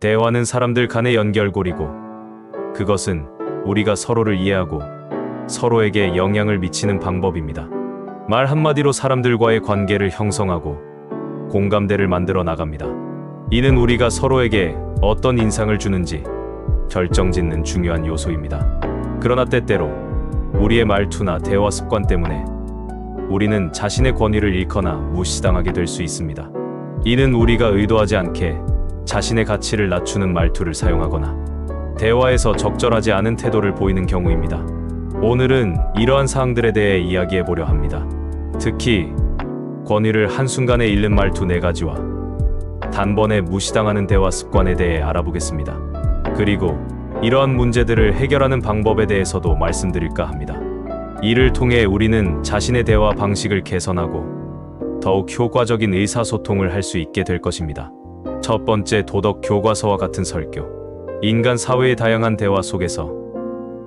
대화는 사람들 간의 연결고리고, 그것은 우리가 서로를 이해하고 서로에게 영향을 미치는 방법입니다. 말 한마디로 사람들과의 관계를 형성하고 공감대를 만들어 나갑니다. 이는 우리가 서로에게 어떤 인상을 주는지 결정짓는 중요한 요소입니다. 그러나 때때로 우리의 말투나 대화 습관 때문에 우리는 자신의 권위를 잃거나 무시당하게 될 수 있습니다. 이는 우리가 의도하지 않게 자신의 가치를 낮추는 말투를 사용하거나 대화에서 적절하지 않은 태도를 보이는 경우입니다. 오늘은 이러한 사항들에 대해 이야기해 보려 합니다. 특히 권위를 한순간에 잃는 말투 4가지와 단번에 무시당하는 대화 습관에 대해 알아보겠습니다. 그리고 이러한 문제들을 해결하는 방법에 대해서도 말씀드릴까 합니다. 이를 통해 우리는 자신의 대화 방식을 개선하고 더욱 효과적인 의사소통을 할 수 있게 될 것입니다. 첫 번째, 도덕 교과서와 같은 설교. 인간 사회의 다양한 대화 속에서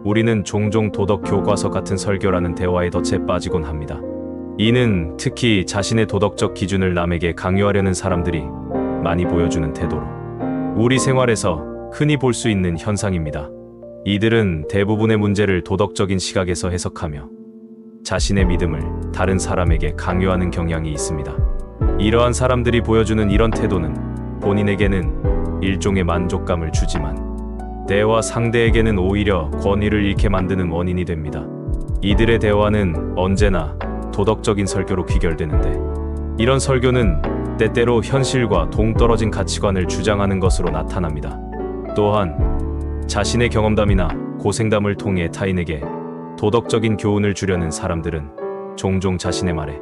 우리는 종종 도덕 교과서 같은 설교라는 대화에 덫에 빠지곤 합니다. 이는 특히 자신의 도덕적 기준을 남에게 강요하려는 사람들이 많이 보여주는 태도로 우리 생활에서 흔히 볼 수 있는 현상입니다. 이들은 대부분의 문제를 도덕적인 시각에서 해석하며 자신의 믿음을 다른 사람에게 강요하는 경향이 있습니다. 이러한 사람들이 보여주는 이런 태도는 본인에게는 일종의 만족감을 주지만 대화 상대에게는 오히려 권위를 잃게 만드는 원인이 됩니다. 이들의 대화는 언제나 도덕적인 설교로 귀결되는데, 이런 설교는 때때로 현실과 동떨어진 가치관을 주장하는 것으로 나타납니다. 또한 자신의 경험담이나 고생담을 통해 타인에게 도덕적인 교훈을 주려는 사람들은 종종 자신의 말에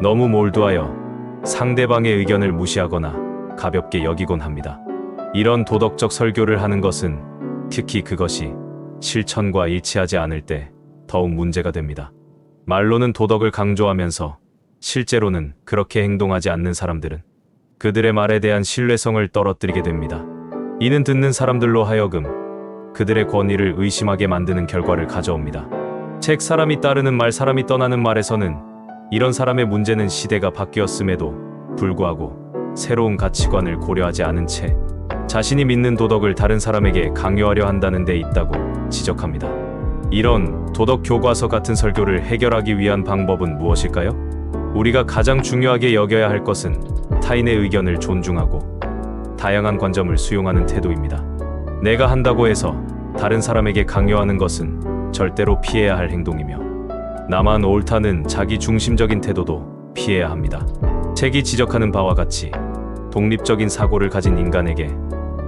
너무 몰두하여 상대방의 의견을 무시하거나 가볍게 여기곤 합니다. 이런 도덕적 설교를 하는 것은 특히 그것이 실천과 일치하지 않을 때 더욱 문제가 됩니다. 말로는 도덕을 강조하면서 실제로는 그렇게 행동하지 않는 사람들은 그들의 말에 대한 신뢰성을 떨어뜨리게 됩니다. 이는 듣는 사람들로 하여금 그들의 권위를 의심하게 만드는 결과를 가져옵니다. 책 사람이 따르는 말 사람이 떠나는 말에서는 이런 사람의 문제는 시대가 바뀌었음에도 불구하고 새로운 가치관을 고려하지 않은 채 자신이 믿는 도덕을 다른 사람에게 강요하려 한다는 데 있다고 지적합니다. 이런 도덕 교과서 같은 설교를 해결하기 위한 방법은 무엇일까요? 우리가 가장 중요하게 여겨야 할 것은 타인의 의견을 존중하고 다양한 관점을 수용하는 태도입니다. 내가 한다고 해서 다른 사람에게 강요하는 것은 절대로 피해야 할 행동이며, 나만 옳다는 자기 중심적인 태도도 피해야 합니다. 책이 지적하는 바와 같이 독립적인 사고를 가진 인간에게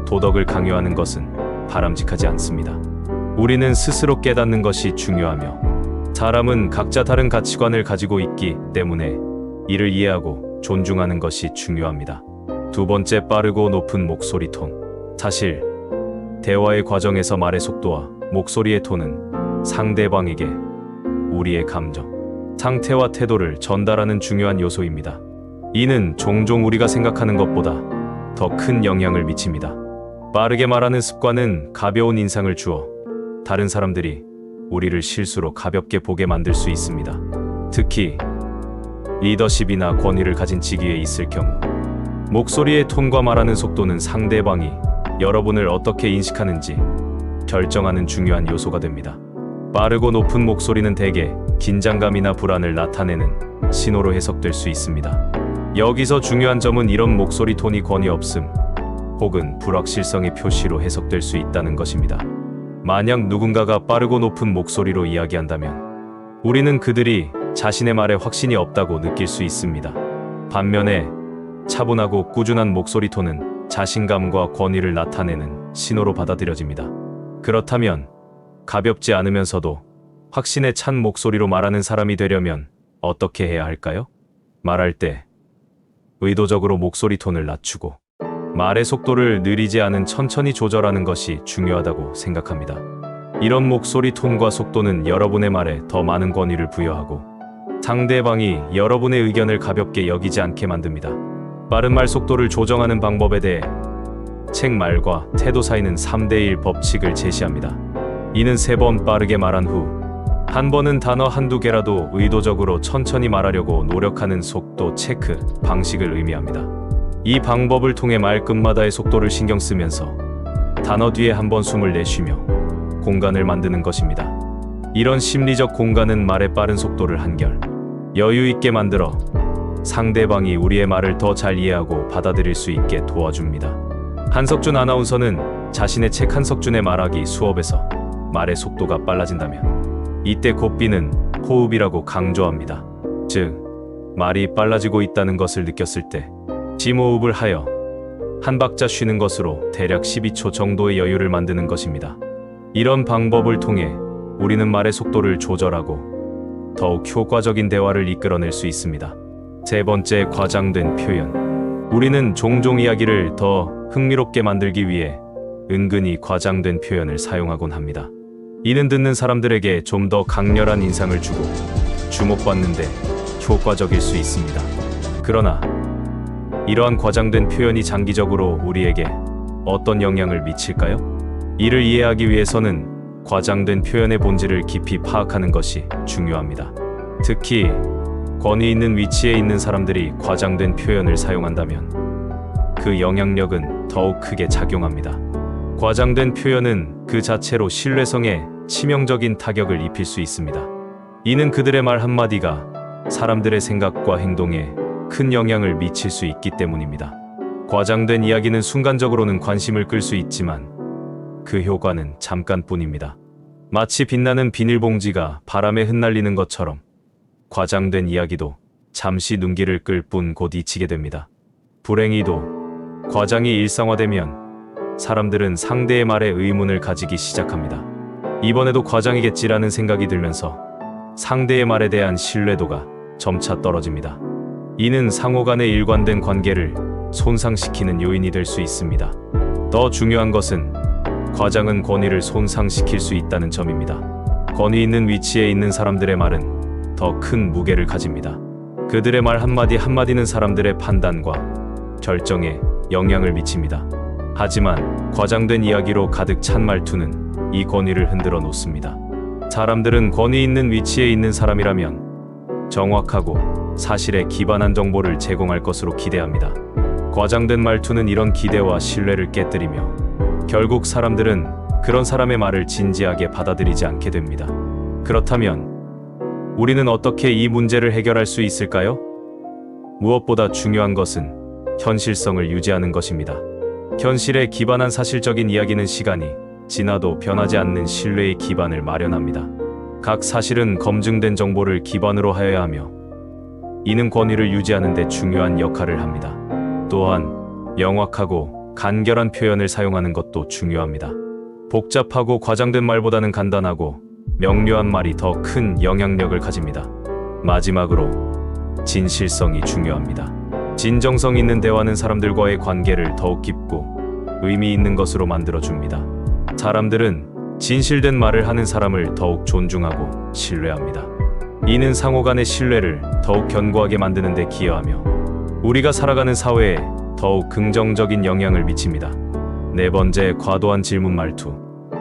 도덕을 강요하는 것은 바람직하지 않습니다. 우리는 스스로 깨닫는 것이 중요하며, 사람은 각자 다른 가치관을 가지고 있기 때문에 이를 이해하고 존중하는 것이 중요합니다. 두 번째, 빠르고 높은 목소리 톤. 사실 대화의 과정에서 말의 속도와 목소리의 톤은 상대방에게 우리의 감정, 상태와 태도를 전달하는 중요한 요소입니다. 이는 종종 우리가 생각하는 것보다 더 큰 영향을 미칩니다. 빠르게 말하는 습관은 가벼운 인상을 주어 다른 사람들이 우리를 실수로 가볍게 보게 만들 수 있습니다. 특히 리더십이나 권위를 가진 직위에 있을 경우, 목소리의 톤과 말하는 속도는 상대방이 여러분을 어떻게 인식하는지 결정하는 중요한 요소가 됩니다. 빠르고 높은 목소리는 대개 긴장감이나 불안을 나타내는 신호로 해석될 수 있습니다. 여기서 중요한 점은 이런 목소리 톤이 권위 없음 혹은 불확실성의 표시로 해석될 수 있다는 것입니다. 만약 누군가가 빠르고 높은 목소리로 이야기한다면 우리는 그들이 자신의 말에 확신이 없다고 느낄 수 있습니다. 반면에 차분하고 꾸준한 목소리 톤은 자신감과 권위를 나타내는 신호로 받아들여집니다. 그렇다면 가볍지 않으면서도 확신에 찬 목소리로 말하는 사람이 되려면 어떻게 해야 할까요? 말할 때 의도적으로 목소리 톤을 낮추고 말의 속도를 느리지 않은 천천히 조절하는 것이 중요하다고 생각합니다. 이런 목소리 톤과 속도는 여러분의 말에 더 많은 권위를 부여하고 상대방이 여러분의 의견을 가볍게 여기지 않게 만듭니다. 빠른 말 속도를 조정하는 방법에 대해 책 말과 태도 사이는 3대1 법칙을 제시합니다. 이는 3번 빠르게 말한 후 한 번은 단어 한두 개라도 의도적으로 천천히 말하려고 노력하는 속도 체크 방식을 의미합니다. 이 방법을 통해 말 끝마다의 속도를 신경 쓰면서 단어 뒤에 한번 숨을 내쉬며 공간을 만드는 것입니다. 이런 심리적 공간은 말의 빠른 속도를 한결 여유 있게 만들어 상대방이 우리의 말을 더 잘 이해하고 받아들일 수 있게 도와줍니다. 한석준 아나운서는 자신의 책 한석준의 말하기 수업에서 말의 속도가 빨라진다면 이때 고삐는 호흡이라고 강조합니다. 즉, 말이 빨라지고 있다는 것을 느꼈을 때 심호흡을 하여 한 박자 쉬는 것으로 대략 12초 정도의 여유를 만드는 것입니다. 이런 방법을 통해 우리는 말의 속도를 조절하고 더욱 효과적인 대화를 이끌어낼 수 있습니다. 세 번째, 과장된 표현. 우리는 종종 이야기를 더 흥미롭게 만들기 위해 은근히 과장된 표현을 사용하곤 합니다. 이는 듣는 사람들에게 좀 더 강렬한 인상을 주고 주목받는데 효과적일 수 있습니다. 그러나 이러한 과장된 표현이 장기적으로 우리에게 어떤 영향을 미칠까요? 이를 이해하기 위해서는 과장된 표현의 본질을 깊이 파악하는 것이 중요합니다. 특히 권위 있는 위치에 있는 사람들이 과장된 표현을 사용한다면 그 영향력은 더욱 크게 작용합니다. 과장된 표현은 그 자체로 신뢰성에 치명적인 타격을 입힐 수 있습니다. 이는 그들의 말 한마디가 사람들의 생각과 행동에 큰 영향을 미칠 수 있기 때문입니다. 과장된 이야기는 순간적으로는 관심을 끌 수 있지만 그 효과는 잠깐뿐입니다. 마치 빛나는 비닐봉지가 바람에 흩날리는 것처럼 과장된 이야기도 잠시 눈길을 끌 뿐 곧 잊히게 됩니다. 불행히도 과장이 일상화되면 사람들은 상대의 말에 의문을 가지기 시작합니다. 이번에도 과장이겠지라는 생각이 들면서 상대의 말에 대한 신뢰도가 점차 떨어집니다. 이는 상호 간의 일관된 관계를 손상시키는 요인이 될 수 있습니다. 더 중요한 것은 과장은 권위를 손상시킬 수 있다는 점입니다. 권위 있는 위치에 있는 사람들의 말은 더 큰 무게를 가집니다. 그들의 말 한마디 한마디는 사람들의 판단과 결정에 영향을 미칩니다. 하지만 과장된 이야기로 가득 찬 말투는 이 권위를 흔들어 놓습니다. 사람들은 권위 있는 위치에 있는 사람이라면 정확하고 사실에 기반한 정보를 제공할 것으로 기대합니다. 과장된 말투는 이런 기대와 신뢰를 깨뜨리며 결국 사람들은 그런 사람의 말을 진지하게 받아들이지 않게 됩니다. 그렇다면 우리는 어떻게 이 문제를 해결할 수 있을까요? 무엇보다 중요한 것은 현실성을 유지하는 것입니다. 현실에 기반한 사실적인 이야기는 시간이 지나도 변하지 않는 신뢰의 기반을 마련합니다. 각 사실은 검증된 정보를 기반으로 하여야 하며 이는 권위를 유지하는 데 중요한 역할을 합니다. 또한 명확하고 간결한 표현을 사용하는 것도 중요합니다. 복잡하고 과장된 말보다는 간단하고 명료한 말이 더 큰 영향력을 가집니다. 마지막으로 진실성이 중요합니다. 진정성 있는 대화는 사람들과의 관계를 더욱 깊고 의미 있는 것으로 만들어줍니다. 사람들은 진실된 말을 하는 사람을 더욱 존중하고 신뢰합니다. 이는 상호 간의 신뢰를 더욱 견고하게 만드는 데 기여하며 우리가 살아가는 사회에 더욱 긍정적인 영향을 미칩니다. 네 번째, 과도한 질문 말투.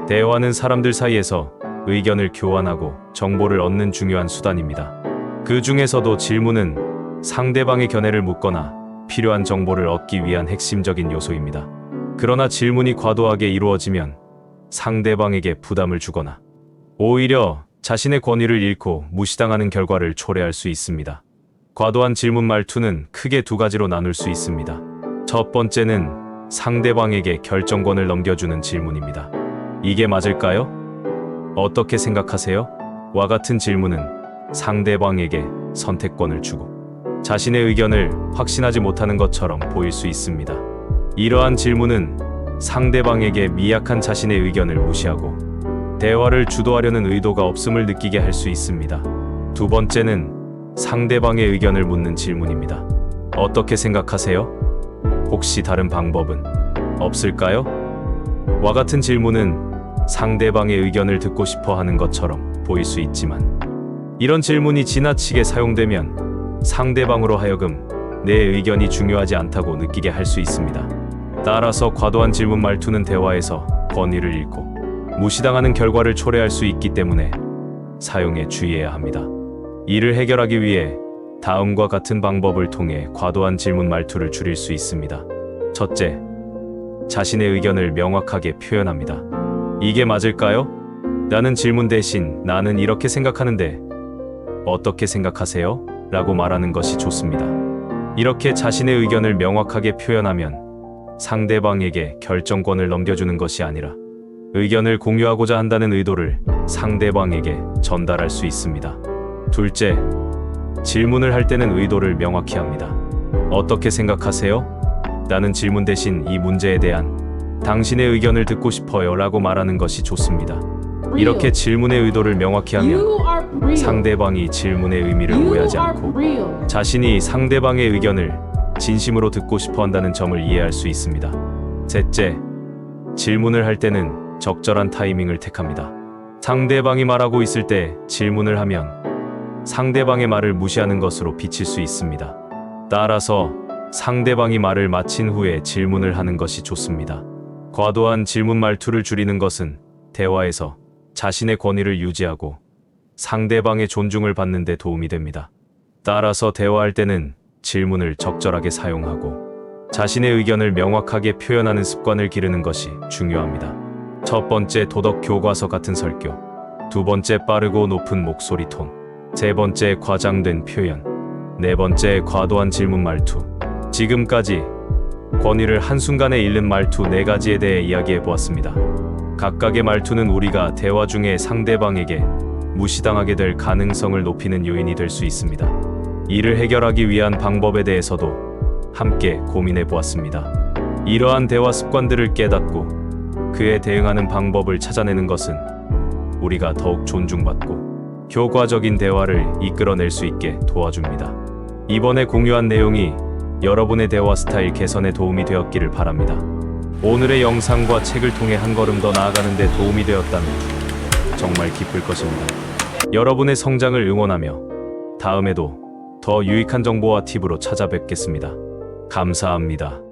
대화는 사람들 사이에서 의견을 교환하고 정보를 얻는 중요한 수단입니다. 그 중에서도 질문은 상대방의 견해를 묻거나 필요한 정보를 얻기 위한 핵심적인 요소입니다. 그러나 질문이 과도하게 이루어지면 상대방에게 부담을 주거나 오히려 자신의 권위를 잃고 무시당하는 결과를 초래할 수 있습니다. 과도한 질문 말투는 크게 두 가지로 나눌 수 있습니다. 첫 번째는 상대방에게 결정권을 넘겨주는 질문입니다. 이게 맞을까요? 어떻게 생각하세요? 와 같은 질문은 상대방에게 선택권을 주고 자신의 의견을 확신하지 못하는 것처럼 보일 수 있습니다. 이러한 질문은 상대방에게 미약한 자신의 의견을 무시하고 대화를 주도하려는 의도가 없음을 느끼게 할 수 있습니다. 두 번째는 상대방의 의견을 묻는 질문입니다. 어떻게 생각하세요? 혹시 다른 방법은 없을까요? 와 같은 질문은 상대방의 의견을 듣고 싶어 하는 것처럼 보일 수 있지만 이런 질문이 지나치게 사용되면 상대방으로 하여금 내 의견이 중요하지 않다고 느끼게 할 수 있습니다. 따라서 과도한 질문 말투는 대화에서 권위를 잃고 무시당하는 결과를 초래할 수 있기 때문에 사용에 주의해야 합니다. 이를 해결하기 위해 다음과 같은 방법을 통해 과도한 질문 말투를 줄일 수 있습니다. 첫째, 자신의 의견을 명확하게 표현합니다. 이게 맞을까요? 라는 질문 대신 나는 이렇게 생각하는데 어떻게 생각하세요? 라고 말하는 것이 좋습니다. 이렇게 자신의 의견을 명확하게 표현하면 상대방에게 결정권을 넘겨주는 것이 아니라 의견을 공유하고자 한다는 의도를 상대방에게 전달할 수 있습니다. 둘째, 질문을 할 때는 의도를 명확히 합니다. 어떻게 생각하세요? 라는 질문 대신 이 문제에 대한 당신의 의견을 듣고 싶어요 라고 말하는 것이 좋습니다. 이렇게 질문의 의도를 명확히 하면 상대방이 질문의 의미를 오해하지 않고 자신이 상대방의 의견을 진심으로 듣고 싶어 한다는 점을 이해할 수 있습니다. 셋째, 질문을 할 때는 적절한 타이밍을 택합니다. 상대방이 말하고 있을 때 질문을 하면 상대방의 말을 무시하는 것으로 비칠 수 있습니다. 따라서 상대방이 말을 마친 후에 질문을 하는 것이 좋습니다. 과도한 질문 말투를 줄이는 것은 대화에서 자신의 권위를 유지하고 상대방의 존중을 받는 데 도움이 됩니다. 따라서 대화할 때는 질문을 적절하게 사용하고 자신의 의견을 명확하게 표현하는 습관을 기르는 것이 중요합니다. 첫 번째, 도덕 교과서 같은 설교. 두 번째, 빠르고 높은 목소리 톤. 세 번째, 과장된 표현. 네 번째, 과도한 질문 말투. 지금까지 권위를 한순간에 잃는 말투 4가지에 대해 이야기해 보았습니다. 각각의 말투는 우리가 대화 중에 상대방에게 무시당하게 될 가능성을 높이는 요인이 될 수 있습니다. 이를 해결하기 위한 방법에 대해서도 함께 고민해 보았습니다. 이러한 대화 습관들을 깨닫고 그에 대응하는 방법을 찾아내는 것은 우리가 더욱 존중받고 효과적인 대화를 이끌어낼 수 있게 도와줍니다. 이번에 공유한 내용이 여러분의 대화 스타일 개선에 도움이 되었기를 바랍니다. 오늘의 영상과 책을 통해 한 걸음 더 나아가는 데 도움이 되었다면 정말 기쁠 것입니다. 여러분의 성장을 응원하며 다음에도 더 유익한 정보와 팁으로 찾아뵙겠습니다. 감사합니다.